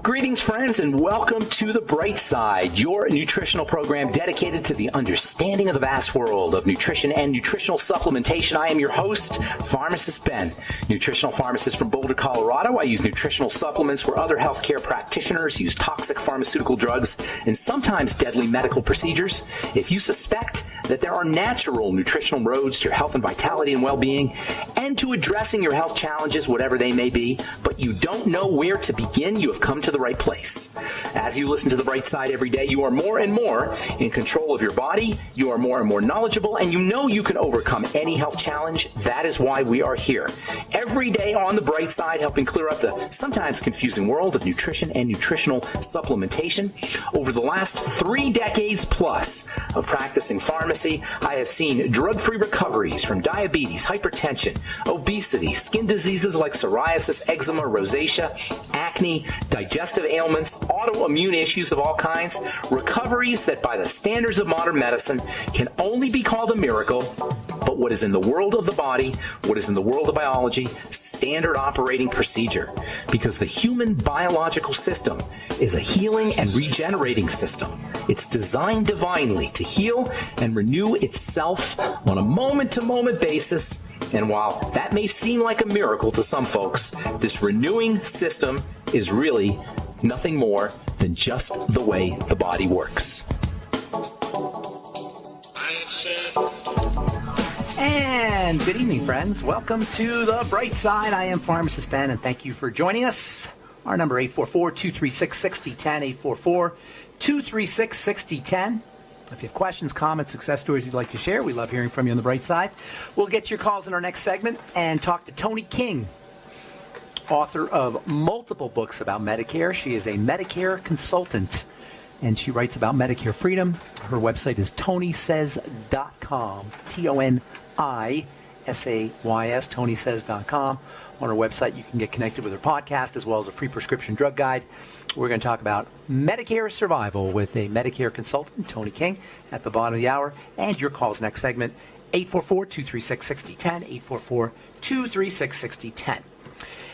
Greetings, friends, and welcome to The Bright Side, your nutritional program dedicated to the understanding of the vast world of nutrition and nutritional supplementation. I am your host, Pharmacist Ben, nutritional pharmacist from Boulder, Colorado. I use nutritional supplements where other healthcare practitioners use toxic pharmaceutical drugs and sometimes deadly medical procedures. If you suspect that there are natural nutritional roads to your health and vitality and well-being and to addressing your health challenges, whatever they may be, but you don't know where to begin, you have come to the right place. As you listen to The Bright Side every day, you are more and more in control of your body, you are more and more knowledgeable, and you know you can overcome any health challenge. That is why we are here. Every day on The Bright Side, helping clear up the sometimes confusing world of nutrition and nutritional supplementation. Over the last 3 decades plus of practicing pharmacy, I have seen drug-free recoveries from diabetes, hypertension, obesity, skin diseases like psoriasis, eczema, rosacea, acne, digestive ailments, autoimmune issues of all kinds, recoveries that by the standards of modern medicine can only be called a miracle, but what is in the world of the body, what is in the world of biology, standard operating procedure. Because the human biological system is a healing and regenerating system. It's designed divinely to heal and renew itself on a moment-to-moment basis. And while that may seem like a miracle to some folks, this renewing system is really nothing more than just the way the body works. And good evening, friends. Welcome to The Bright Side. I am Pharmacist Ben, and thank you for joining us. Our number 844-236-6010, 844-236-6010. If you have questions, comments, success stories you'd like to share, we love hearing from you on The Bright Side. We'll get to your calls in our next segment and talk to Toni King, author of multiple books about Medicare. She is a Medicare consultant, and she writes about Medicare freedom. Her website is tonisays.com, Tonisays, tonisays.com. On her website, you can get connected with her podcast as well as a free prescription drug guide. We're going to talk about Medicare survival with a Medicare consultant, Toni King, at the bottom of the hour. And your calls next segment, 844-236-6010, 844-236-6010.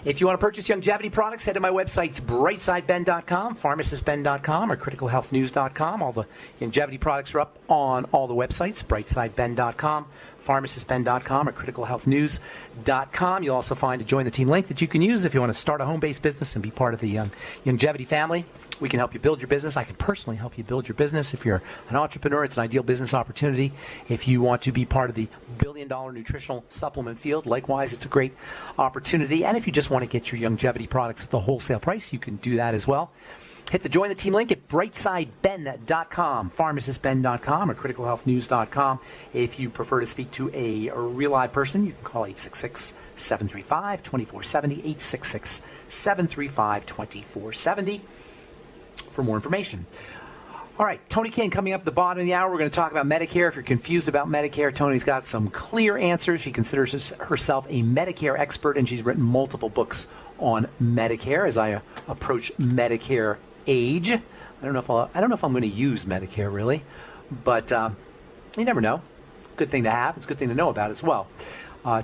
If you want to purchase longevity products, head to my websites, brightsideben.com, pharmacistben.com, or criticalhealthnews.com. All the longevity products are up on all the websites, brightsideben.com, pharmacistben.com, or criticalhealthnews.com. You'll also find a Join the Team link that you can use if you want to start a home-based business and be part of the longevity family. We can help you build your business. I can personally help you build your business. If you're an entrepreneur, it's an ideal business opportunity. If you want to be part of the billion-dollar nutritional supplement field, likewise, it's a great opportunity. And if you just want to get your longevity products at the wholesale price, you can do that as well. Hit the Join the Team link at brightsideben.com, pharmacistben.com, or criticalhealthnews.com. If you prefer to speak to a real live person, you can call 866-735-2470, 866-735-2470. for more information. All right, Toni King coming up at the bottom of the hour. We're going to talk about Medicare. If you're confused about Medicare, Toni's got some clear answers. She considers herself a Medicare expert, and she's written multiple books on Medicare as I approach Medicare age. I don't know if I'm going to use Medicare really, but you never know. Good thing to have. It's a good thing to know about as well.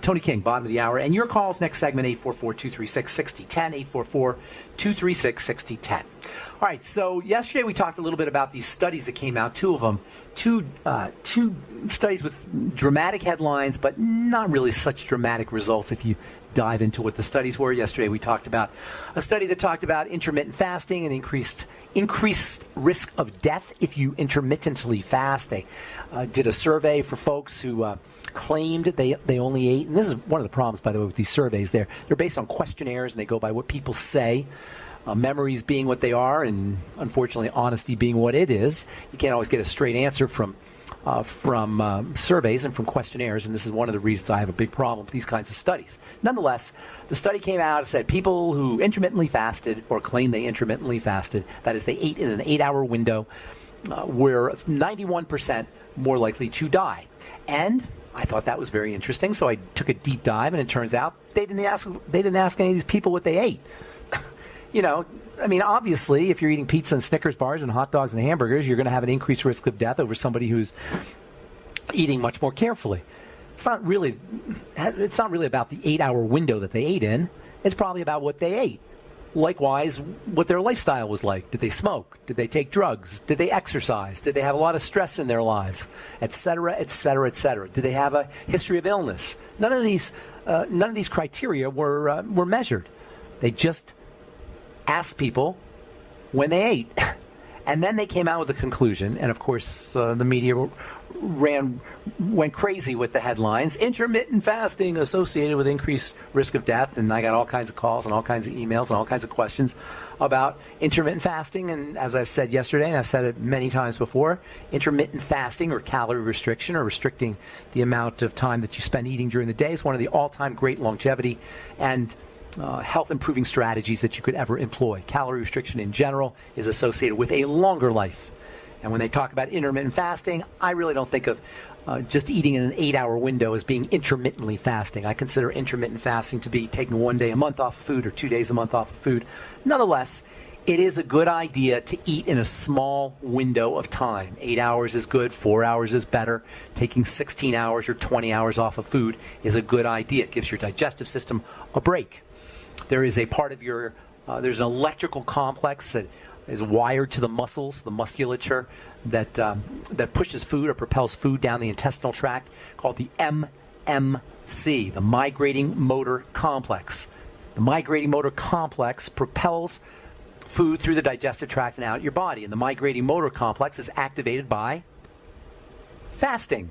Toni King, bottom of the hour. And your calls next segment, 844-236-6010, 844-236-6010. All right, so yesterday we talked a little bit about these studies that came out, two of them. Two studies with dramatic headlines, but not really such dramatic results if you dive into what the studies were. Yesterday we talked about a study that talked about intermittent fasting and increased risk of death if you intermittently fast. They did a survey for folks who claimed they only ate, and this is one of the problems, by the way, with these surveys. They're based on questionnaires, and they go by what people say, memories being what they are, and unfortunately honesty being what it is. You can't always get a straight answer from surveys and from questionnaires, and this is one of the reasons I have a big problem with these kinds of studies. Nonetheless, the study came out and said people who intermittently fasted or claimed they intermittently fasted, that is, they ate in an 8-hour window, were 91% more likely to die. And I thought that was very interesting, so I took a deep dive, and it turns out they didn't ask any of these people what they ate. You know, I mean, obviously, if you're eating pizza and Snickers bars and hot dogs and hamburgers, you're going to have an increased risk of death over somebody who's eating much more carefully. It's not really about the 8-hour window that they ate in. It's probably about what they ate. likewise, what their lifestyle was like. Did they smoke? Did they take drugs? Did they exercise? Did they have a lot of stress in their lives? Et cetera, et cetera, et cetera. Did they have a history of illness? None of these criteria were measured. They just asked people when they ate. And then they came out with a conclusion, and of course the media went crazy with the headlines. Intermittent fasting associated with increased risk of death, and I got all kinds of calls and all kinds of emails and all kinds of questions about intermittent fasting. And as I've said yesterday, and I've said it many times before, intermittent fasting or calorie restriction, or restricting the amount of time that you spend eating during the day, is one of the all-time great longevity and health improving strategies that you could ever employ. Calorie restriction in general is associated with a longer life. And when they talk about intermittent fasting, I really don't think of just eating in an 8-hour window as being intermittently fasting. I consider intermittent fasting to be taking 1 day a month off of food or 2 days a month off of food. Nonetheless, it is a good idea to eat in a small window of time. 8 hours is good, 4 hours is better. Taking 16 hours or 20 hours off of food is a good idea. It gives your digestive system a break. There is a part of your, there's an electrical complex that is wired to the muscles, the musculature that pushes food or propels food down the intestinal tract, called the MMC, the migrating motor complex. The migrating motor complex propels food through the digestive tract and out your body. And the migrating motor complex is activated by fasting.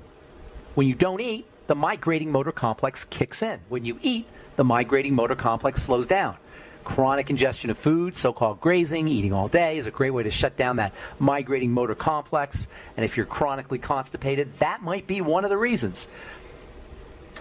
When you don't eat, the migrating motor complex kicks in. When you eat, the migrating motor complex slows down. Chronic ingestion of food, so-called grazing, eating all day, is a great way to shut down that migrating motor complex. And if you're chronically constipated, that might be one of the reasons.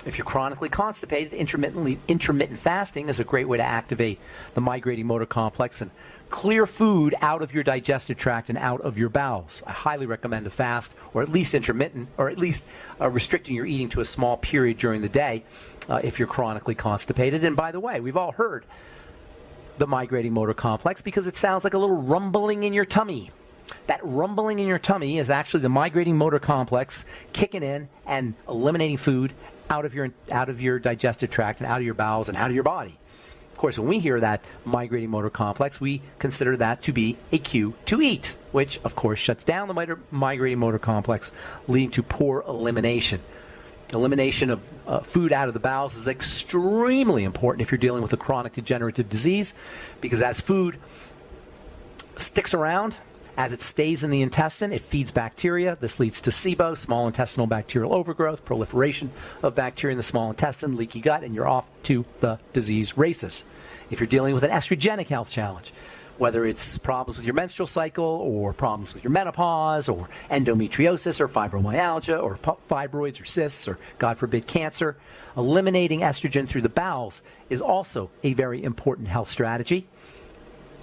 If you're chronically constipated, intermittent fasting is a great way to activate the migrating motor complex and clear food out of your digestive tract and out of your bowels. I highly recommend a fast, or at least intermittent, or at least restricting your eating to a small period during the day if you're chronically constipated. And by the way, we've all heard the migrating motor complex because it sounds like a little rumbling in your tummy. That rumbling in your tummy is actually the migrating motor complex kicking in and eliminating food out of your digestive tract and out of your bowels and out of your body. Of course, when we hear that migrating motor complex, we consider that to be a cue to eat, which of course shuts down the migrating motor complex, leading to poor elimination. Elimination of food out of the bowels is extremely important if you're dealing with a chronic degenerative disease, because as food sticks around, as it stays in the intestine, it feeds bacteria. This leads to SIBO, small intestinal bacterial overgrowth, proliferation of bacteria in the small intestine, leaky gut, and you're off to the disease races. If you're dealing with an estrogenic health challenge, whether it's problems with your menstrual cycle or problems with your menopause or endometriosis or fibromyalgia or fibroids or cysts or, God forbid, cancer, eliminating estrogen through the bowels is also a very important health strategy.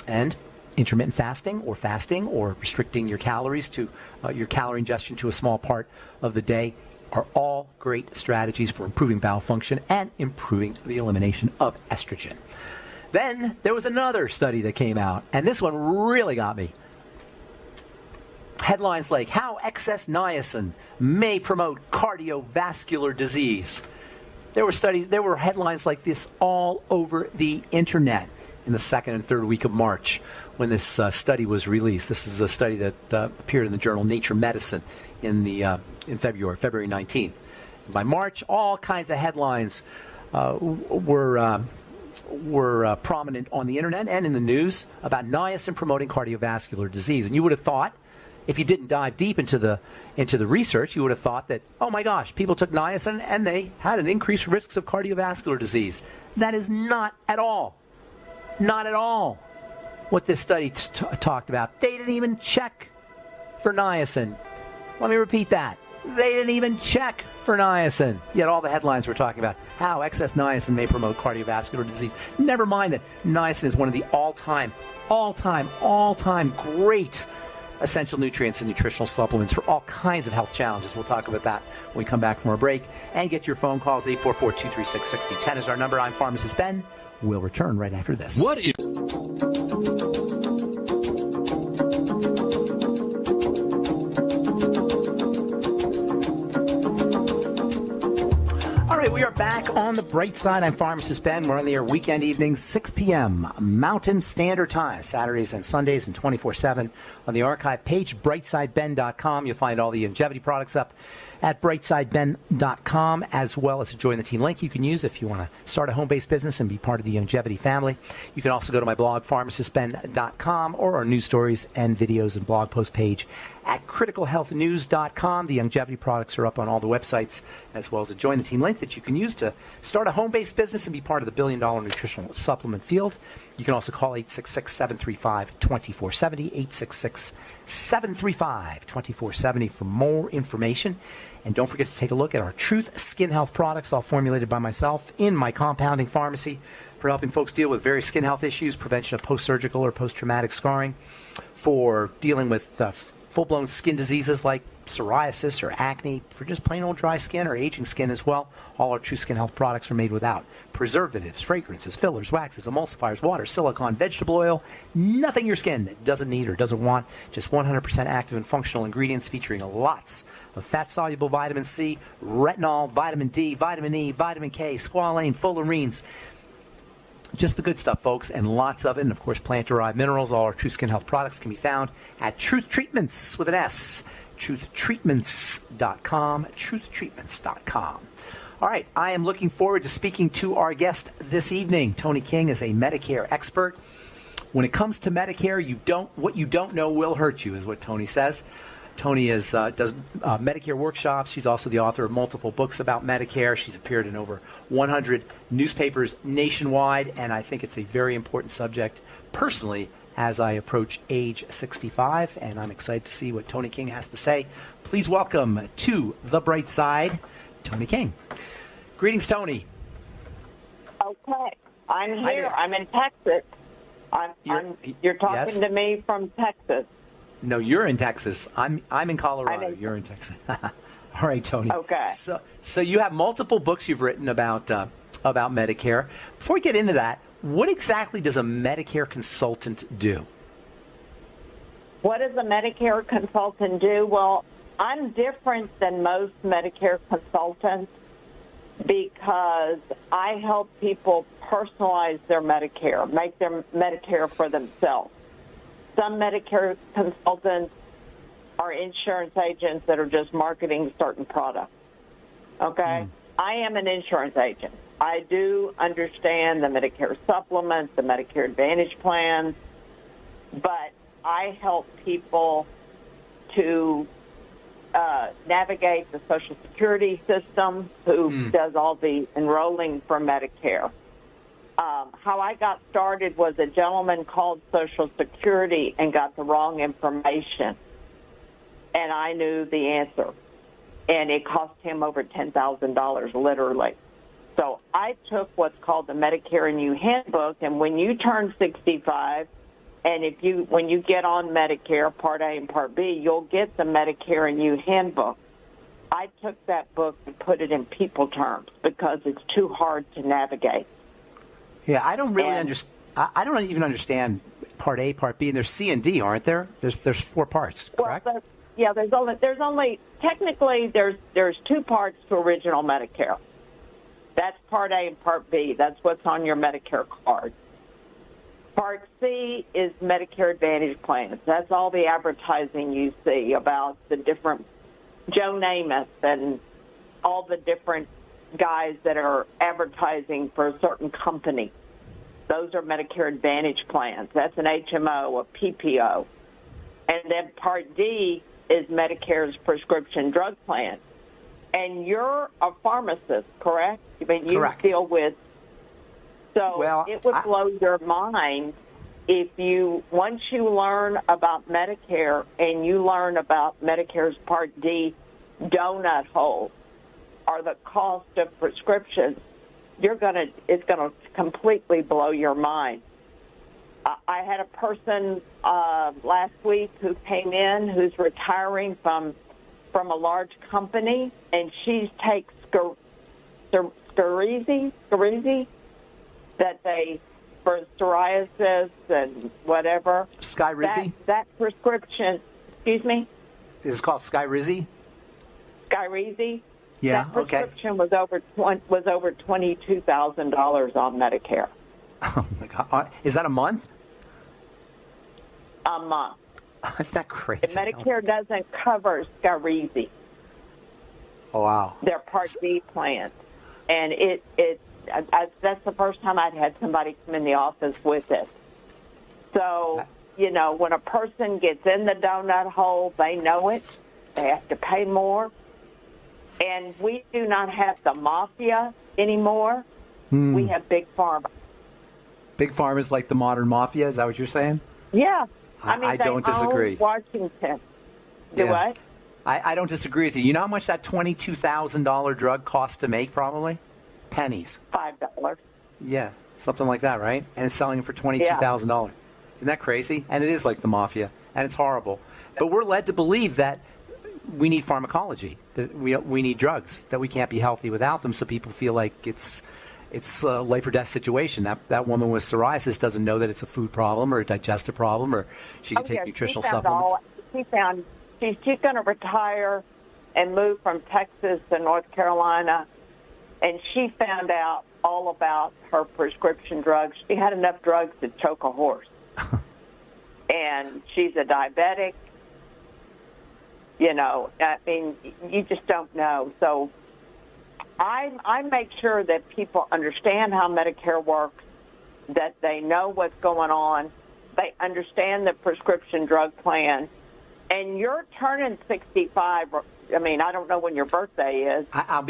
And intermittent fasting or restricting your calories to your calorie ingestion to a small part of the day are all great strategies for improving bowel function and improving the elimination of estrogen. Then there was another study that came out, and this one really got me. Headlines like, how excess niacin may promote cardiovascular disease. There were headlines like this all over the internet in the second and third week of March when this study was released. This is a study that appeared in the journal Nature Medicine in February 19th. By March, all kinds of headlines were prominent on the internet and in the news about niacin promoting cardiovascular disease. And you would have thought, if you didn't dive deep into the research, you would have thought that, oh my gosh, people took niacin and they had an increased risks of cardiovascular disease. That is not at all what this study talked about. They didn't even check for niacin. Let me repeat that. They didn't even check for niacin. Yet all the headlines were talking about how excess niacin may promote cardiovascular disease. Never mind that niacin is one of the all-time great essential nutrients and nutritional supplements for all kinds of health challenges. We'll talk about that when we come back from our break. And get your phone calls. 844-236-6010 is our number. I'm Pharmacist Ben. We'll return right after this. What is... All right, we are back on the bright side. I'm Pharmacist Ben. We're on the air weekend evenings, 6 p.m. Mountain Standard Time, Saturdays and Sundays, and 24/7 on the archive page, brightsideben.com. You'll find all the longevity products up at brightsideben.com, as well as a Join the Team link you can use if you want to start a home-based business and be part of the longevity family. You can also go to my blog, pharmacistben.com, or our news stories and videos and blog post page at criticalhealthnews.com. The longevity products are up on all the websites, as well as a Join the Team link that you can use to start a home-based business and be part of the billion-dollar nutritional supplement field. You can also call 866-735-2470, 866-735-2470 for more information. And don't forget to take a look at our Truth Skin Health products, all formulated by myself in my compounding pharmacy for helping folks deal with various skin health issues, prevention of post-surgical or post-traumatic scarring, for dealing with full-blown skin diseases like psoriasis or acne, for just plain old dry skin or aging skin as well. All our True Skin Health products are made without preservatives, fragrances, fillers, waxes, emulsifiers, water, silicone, vegetable oil, nothing your skin doesn't need or doesn't want. Just 100% active and functional ingredients featuring lots of fat-soluble vitamin C, retinol, vitamin D, vitamin E, vitamin K, squalane, fullerenes. Just the good stuff, folks, and lots of it. And, of course, plant-derived minerals. All our True Skin Health products can be found at Truth Treatments with an S. TruthTreatments.com. TruthTreatments.com. All right, I am looking forward to speaking to our guest this evening. Toni King is a Medicare expert. When it comes to Medicare, what you don't know will hurt you, is what Toni says. Toni does Medicare workshops. She's also the author of multiple books about Medicare. She's appeared in over 100 newspapers nationwide, and I think it's a very important subject personally as I approach age 65, and I'm excited to see what Toni King has to say. Please welcome to the bright side, Toni King. Greetings, Toni. Okay, I'm here. I'm in Texas. You're talking yes? to me from Texas. No, you're in Texas. I'm in Colorado. You're in Texas. All right, Toni. Okay. So you have multiple books you've written about Medicare. Before we get into that, what exactly does a Medicare consultant do? What does a Medicare consultant do? Well, I'm different than most Medicare consultants because I help people personalize their Medicare, make their Medicare for themselves. Some Medicare consultants are insurance agents that are just marketing certain products. Okay? I am an insurance agent. I do understand the Medicare supplements, the Medicare Advantage plans, but I help people to navigate the Social Security system, who does all the enrolling for Medicare. How I got started was a gentleman called Social Security and got the wrong information, and I knew the answer, and it cost him over $10,000, literally. So I took what's called the Medicare and You Handbook, and when you turn 65, and when you get on Medicare, Part A and Part B, you'll get the Medicare and You Handbook. I took that book and put it in people terms because it's too hard to navigate. Yeah, I don't really understand. I don't even understand Part A, Part B, and there's C and D, aren't there? There's 4 parts, correct? Well, there's only technically there's 2 parts to original Medicare. That's Part A and Part B. That's what's on your Medicare card. Part C is Medicare Advantage plans. That's all the advertising you see about the different Joe Namath and all the different guys that are advertising for a certain company. Those are Medicare Advantage plans. That's an HMO, a PPO. And then Part D is Medicare's prescription drug plan. And you're a pharmacist, correct? I mean, you correct. Deal with... So it would blow your mind if once you learn about Medicare and you learn about Medicare's Part D donut hole or the cost of prescriptions, it's gonna completely blow your mind. I had a person last week who came in who's retiring from a large company, and she takes Skyrizi that they for psoriasis and whatever. Skyrizi? That prescription, excuse me? Is it called Skyrizi? Skyrizi. Yeah. That prescription was over $22,000 on Medicare Oh my God. Is that a month? a month. Isn't that crazy? And Medicare doesn't cover Skyrizi, Oh, wow. their Part B plan. And that's the first time I'd had somebody come in the office with it. So, when a person gets in the donut hole, they know it. They have to pay more. And we do not have the mafia anymore. We have Big Pharma. Big Pharma is like the modern mafia. Is that what you're saying? Yeah. I don't disagree. Washington. Do what? I don't disagree with you. You know how much that $22,000 drug costs to make, probably? Pennies. $5. Yeah, something like that, right? And it's selling it for $22,000. Isn't that crazy? And it is like the mafia, and it's horrible. But we're led to believe that we need pharmacology, that we need drugs, that we can't be healthy without them, so people feel like it's a life or death situation. That woman with psoriasis doesn't know that it's a food problem or a digestive problem, or she can take nutritional supplements. She's going to retire and move from Texas to North Carolina, and she found out all about her prescription drugs. She had enough drugs to choke a horse. And she's a diabetic. You just don't know. So I make sure that people understand how Medicare works, that they know what's going on, they understand the prescription drug plan, and you're turning 65. I don't know when your birthday is. I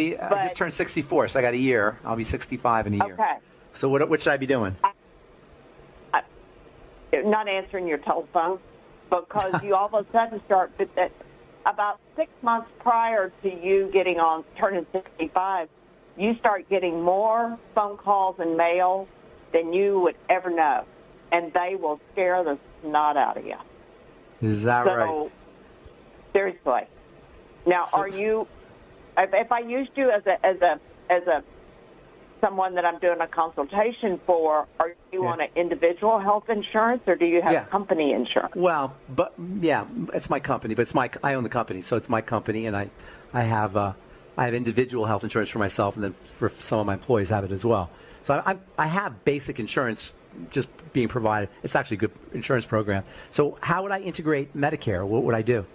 just turned 64, so I got a year. I'll be 65 in a year. Okay. So what should I be doing? Not answering your telephone, because you all of a sudden start about 6 months prior to you turning 65, you start getting more phone calls and mail than you would ever know, and they will scare the snot out of you. Is that right? Seriously. Now, are you? If I used you as a someone that I'm doing a consultation for, are you on an individual health insurance, or do you have company insurance? Well, it's my company, but I own the company, so it's my company, and I have individual health insurance for myself, and then for some of my employees have it as well. So I have basic insurance just being provided. It's actually a good insurance program. So how would I integrate Medicare? What would I do?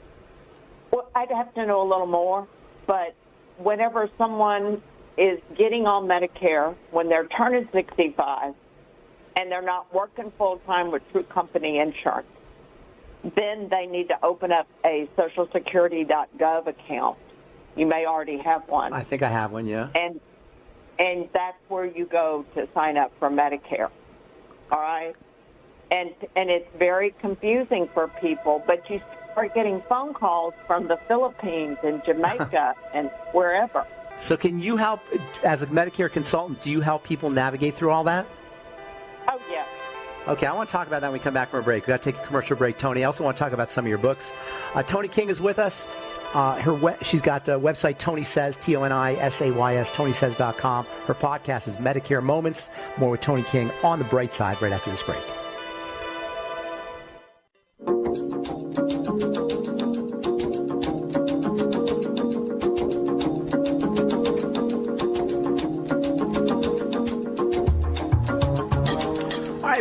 Well, I'd have to know a little more, but whenever someone is getting on Medicare when they're turning 65 and they're not working full-time with True Company Insurance, then they need to open up a socialsecurity.gov account. You may already have one. I think I have one, yeah. And that's where you go to sign up for Medicare. All right? And it's very confusing for people, but you start getting phone calls from the Philippines and Jamaica and wherever. So can you help, as a Medicare consultant, do you help people navigate through all that? Oh, yeah. Okay, I want to talk about that when we come back from a break. We've got to take a commercial break, Toni. I also want to talk about some of your books. Toni King is with us. She's got a website, Toni Says, TONISAYS, ToniSays.com. Her podcast is Medicare Moments. More with Toni King on the bright side right after this break.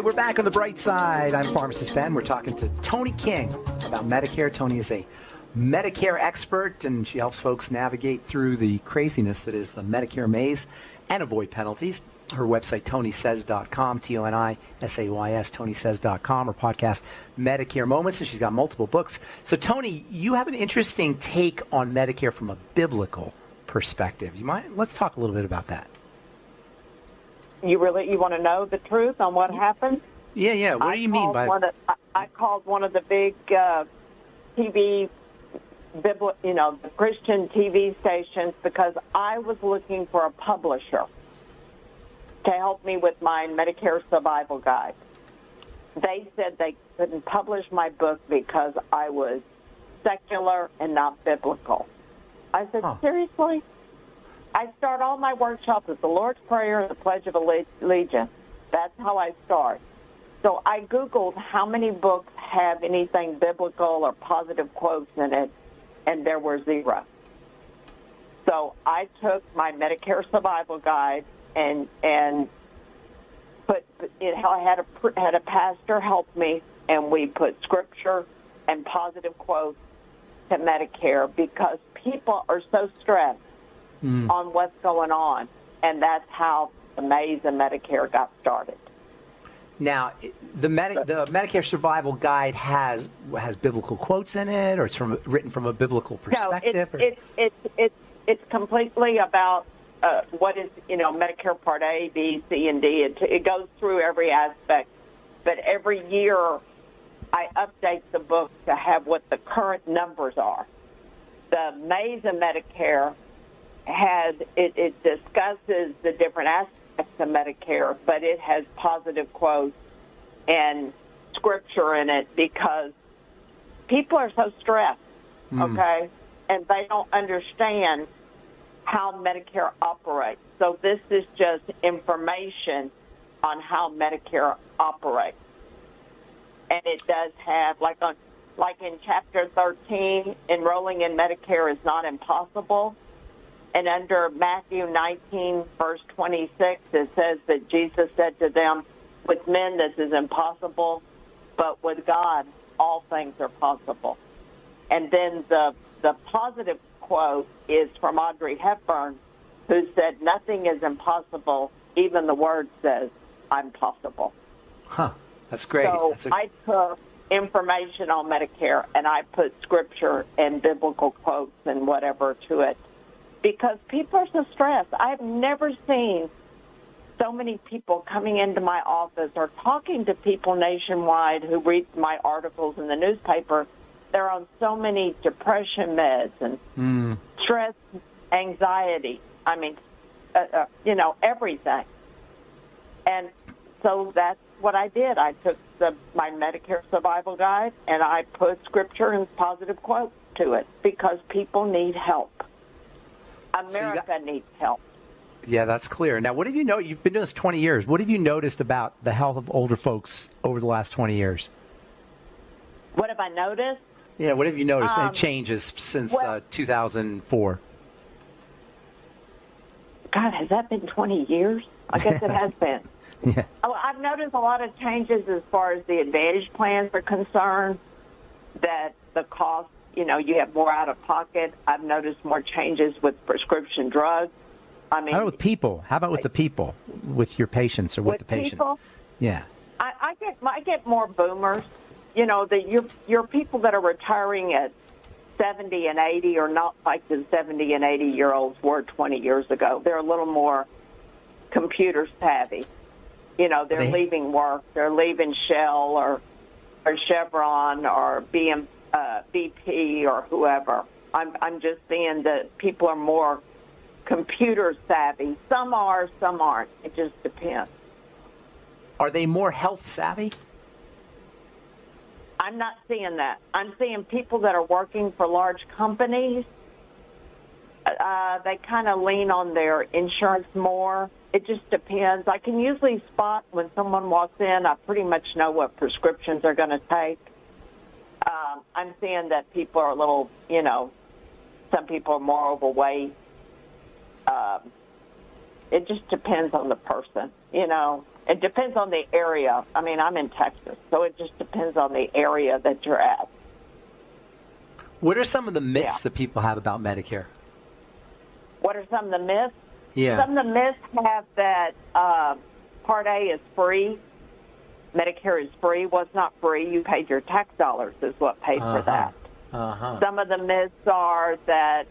We're back on the bright side. I'm Pharmacist Ben. We're talking to Toni King about Medicare. Toni is a Medicare expert, and she helps folks navigate through the craziness that is the Medicare maze and avoid penalties. Her website, ToniSays.com, TONISAYS, ToniSays.com. Her podcast, Medicare Moments, and she's got multiple books. So, Toni, you have an interesting take on Medicare from a biblical perspective. You mind? Let's talk a little bit about that. You want to know the truth on what happened? Yeah. What do you mean by? I called one of the big TV, the Christian TV stations, because I was looking for a publisher to help me with my Medicare Survival Guide. They said they couldn't publish my book because I was secular and not biblical. I said, Seriously? I start all my workshops with the Lord's Prayer and the Pledge of Allegiance. That's how I start. So I Googled how many books have anything biblical or positive quotes in it, and there were 0. So I took my Medicare Survival Guide and put it. I had a pastor help me, and we put scripture and positive quotes to Medicare because people are so stressed on what's going on, and that's how the Maze and Medicare got started. Now, the Medicare Survival Guide has biblical quotes in it, or it's written from a biblical perspective. No, it's completely about what is Medicare Part A, B, C, and D. It goes through every aspect, but every year I update the book to have what the current numbers are. The Maze of Medicare it discusses the different aspects of Medicare, but it has positive quotes and scripture in it because people are so stressed, okay, and they don't understand how Medicare operates. So this is just information on how Medicare operates. And it does have, like in Chapter 13, enrolling in Medicare is not impossible. And under Matthew 19, verse 26, it says that Jesus said to them, with men this is impossible, but with God all things are possible. And then the positive quote is from Audrey Hepburn, who said, nothing is impossible, even the word says, I'm possible. Huh, that's great. So I took information on Medicare, and I put scripture and biblical quotes and whatever to it, because people are so stressed. I've never seen so many people coming into my office or talking to people nationwide who read my articles in the newspaper. They're on so many depression meds and stress, anxiety. I mean, everything. And so that's what I did. I took my Medicare Survival Guide and I put scripture and positive quotes to it because people need help. America needs help. Yeah, that's clear. Now, what have you noticed? You've been doing this 20 years. What have you noticed about the health of older folks over the last 20 years? What have I noticed? Yeah, what have you noticed? Any changes since 2004? God, has that been 20 years? I guess it has been. Yeah. Oh, I've noticed a lot of changes as far as the Advantage plans are concerned, that the cost, you have more out of pocket. I've noticed more changes with prescription drugs. I mean, how about with people? How about with the people, with your patients or with the patients? People? Yeah. I get more boomers. Your people that are retiring at 70 and 80 are not like the 70 and 80-year-olds were 20 years ago. They're a little more computer savvy. They're leaving work. They're leaving Shell or Chevron or BP or whoever. I'm just seeing that people are more computer savvy. Some are, some aren't. It just depends. Are they more health savvy? I'm not seeing that. I'm seeing people that are working for large companies. They kind of lean on their insurance more. It just depends. I can usually spot when someone walks in. I pretty much know what prescriptions they're going to take. I'm seeing that people are a little, some people are more overweight. It just depends on the person, It depends on the area. I mean, I'm in Texas, so it just depends on the area that you're at. What are some of the myths that people have about Medicare? What are some of the myths? Yeah. Some of the myths have that Part A is free. Medicare is free. Well, it's not free. You paid your tax dollars is what paid for that. Some of the myths are that,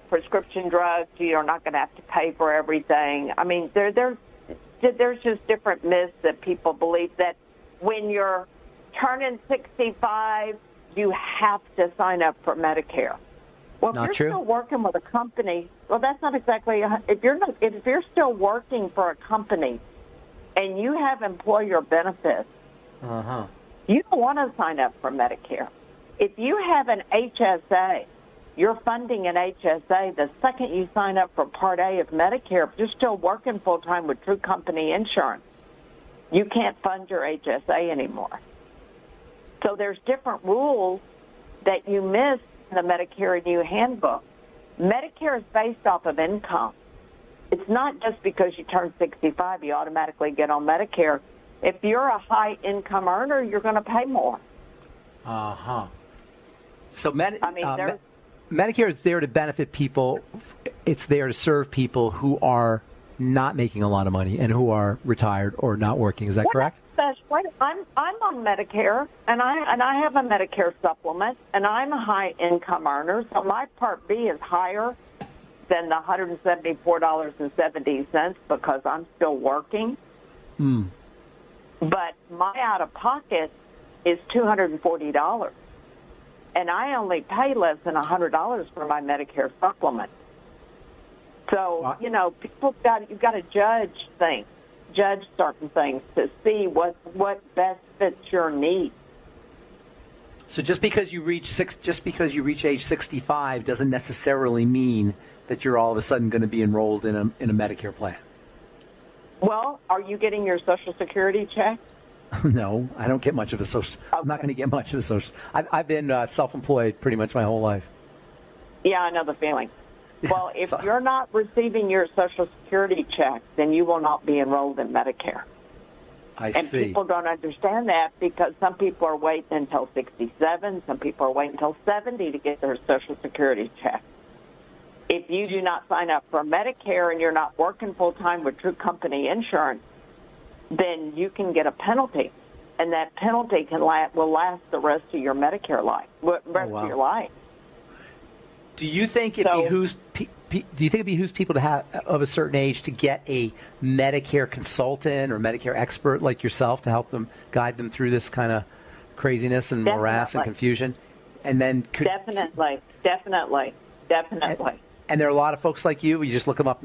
prescription drugs, you're not going to have to pay for everything. I mean, there's just different myths that people believe that when you're turning 65, you have to sign up for Medicare. Well, not if you're true. Still working with a company, well, that's not exactly. If you're still working for a company and you have employer benefits, you don't want to sign up for Medicare. If you have an HSA, you're funding an HSA. The second you sign up for Part A of Medicare, if you're still working full-time with True Company Insurance, you can't fund your HSA anymore. So there's different rules that you miss in the Medicare New Handbook. Medicare is based off of income. It's not just because you turn 65, you automatically get on Medicare. If you're a high-income earner, you're going to pay more. Uh-huh. So Medicare is there to benefit people. It's there to serve people who are not making a lot of money and who are retired or not working. Is that correct? I'm on Medicare, and I have a Medicare supplement, and I'm a high-income earner, so my Part B is higher than the $174.70 because I'm still working. But my out-of-pocket is $240, and I only pay less than $100 for my Medicare supplement. So, you've got to judge certain things to see what best fits your needs. So just because you reach age 65 doesn't necessarily mean that you're all of a sudden going to be enrolled in a Medicare plan. Well, are you getting your Social Security check? No, I don't get much of a social. Okay. I'm not going to get much of a social. I've been self-employed pretty much my whole life. Yeah, I know the feeling. Well, if you're not receiving your Social Security check, then you will not be enrolled in Medicare. I see. And people don't understand that because some people are waiting until 67, some people are waiting until 70 to get their Social Security check. If you do not sign up for Medicare and you're not working full-time with True Company Insurance, then you can get a penalty, and that penalty will last the rest of your Medicare life, of your life. Do you think it behooves people to have of a certain age to get a Medicare consultant or Medicare expert like yourself to help them guide them through this kind of craziness and morass and confusion? And then definitely. And there are a lot of folks like you. You just look them up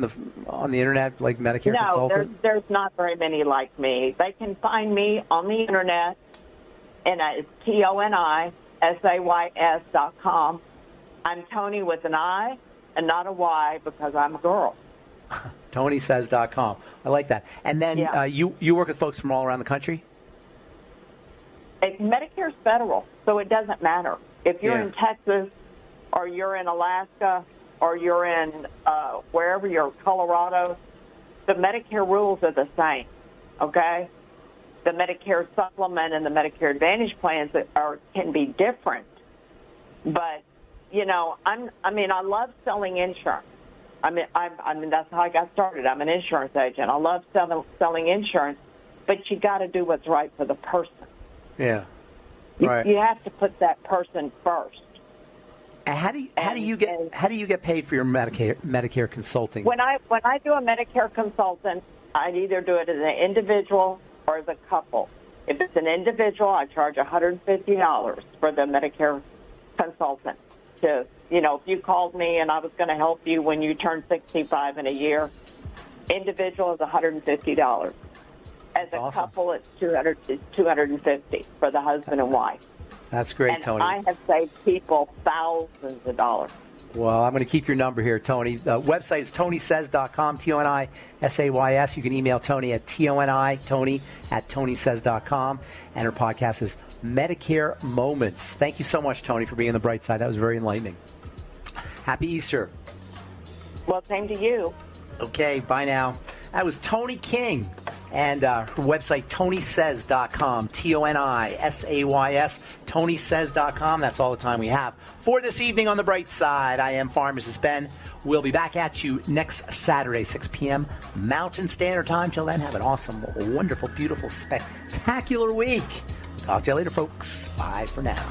on the internet, like Medicare consultant. No, there's not very many like me. They can find me on the internet, and it's ToniSays.com. I'm Toni with an I and not a Y because I'm a girl. ToniSays.com. I like that. And then you work with folks from all around the country? Medicare's federal, so it doesn't matter. If you're in Texas or you're in Alaska or you're in wherever you're, Colorado, the Medicare rules are the same, okay? The Medicare supplement and the Medicare Advantage plans can be different. But, I love selling insurance. I mean, that's how I got started. I'm an insurance agent. I love selling insurance, but you got to do what's right for the person. Yeah, right. You have to put that person first. How do you get paid for your Medicare consulting? When I do a Medicare consultant, I either do it as an individual or as a couple. If it's an individual, I charge $150 for the Medicare consultant. If you called me and I was going to help you when you turn 65 in a year, individual is $150. As a couple, it's $250 for the husband and wife. That's great, and Toni. I have saved people thousands of dollars. Well, I'm going to keep your number here, Toni. The website is ToniSays.com, ToniSays. You can email Toni at Toni@ToniSays.com. And her podcast is Medicare Moments. Thank you so much, Toni, for being on the bright side. That was very enlightening. Happy Easter. Well, same to you. Okay, bye now. That was Toni King, and her website, ToniSays.com, ToniSays, ToniSays.com. That's all the time we have for this evening on The Bright Side. I am Pharmacist Ben. We'll be back at you next Saturday, 6 p.m. Mountain Standard Time. Till then, have an awesome, wonderful, beautiful, spectacular week. Talk to you later, folks. Bye for now.